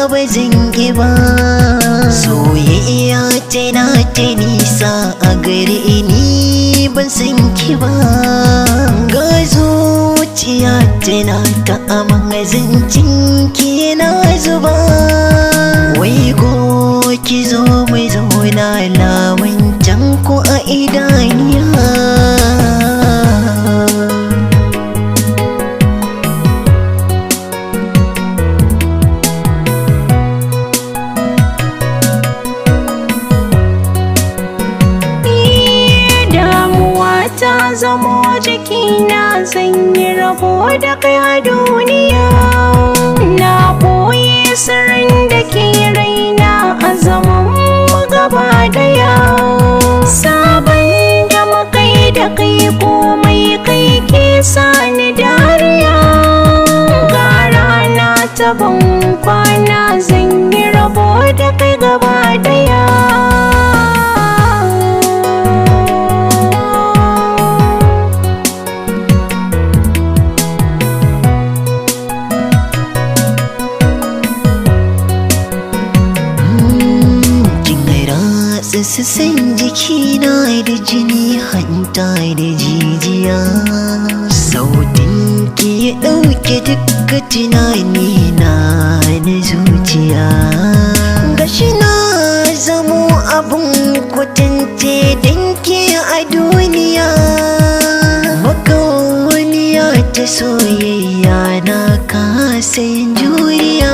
ba zan yi ba. Soyayya tana ta nisa a gare ni ban san ki ba. Ga zuciya tana ta aman zancin ki na zuba. Wai go ki zo mai zauna lawancan ku a idaniya. Ta zamo jikina zan yi rabo da kai a duniya. Na ɓoye sirrin da ke raina a zaman mu gaba daya. Sabon da mukai da kai komai kai ke sani dariya. Ga rana ta ban kwana zan yi rabo da kai gaba daya. Sassan jikina da jini hanta da jijiya. Sautin ki ya ɗauke duka tunani na zuciya. Gashi na zamo abun kwatance danke a duniya. Makauniya ta soyayya na kasa yin juriya.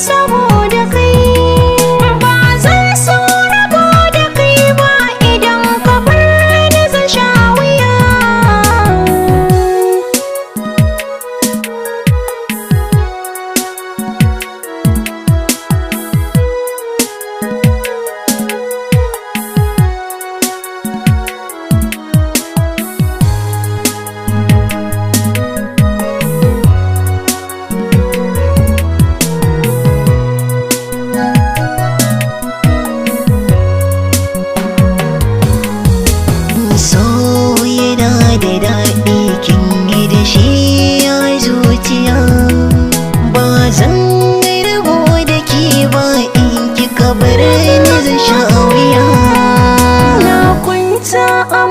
Saboda kai ba zan so rabo da kai ba. Idan ka bar ni zan sha wuya.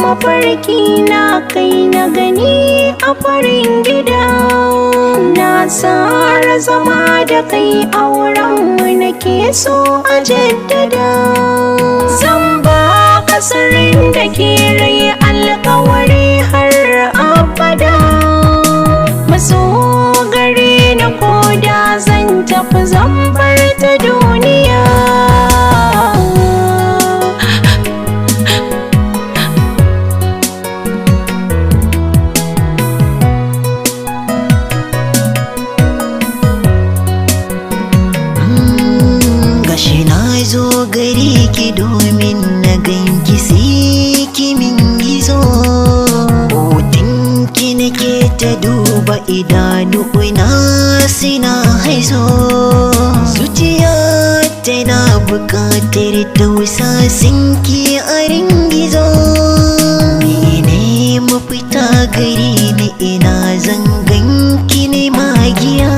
Mafarki na kai na gani a farin gida. Na tsara zama da kai auren mu nake so a jaddada. Zan ba ka sirrin da ke rai alkawari har abada. Maso gare na koda zan tafi zan bar ta duniya. Zo gari ki domin na ganki sai ki min gizo. Hoton ki nake ta duba idanuwa suna haizo. Zuciya tana buƙatar tausasin ki a ringizo. Mene mafita gari ni ina zan ganki ne magiya.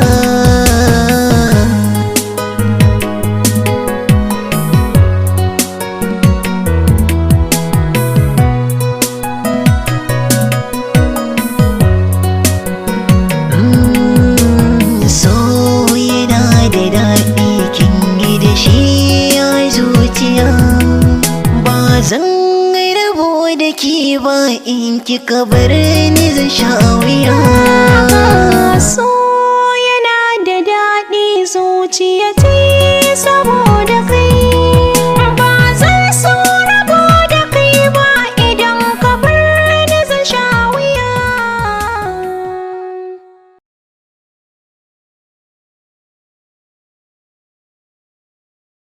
Zan rabo da ki ba in kika bar ni zan sha wuya. So yana da daɗi zuciya.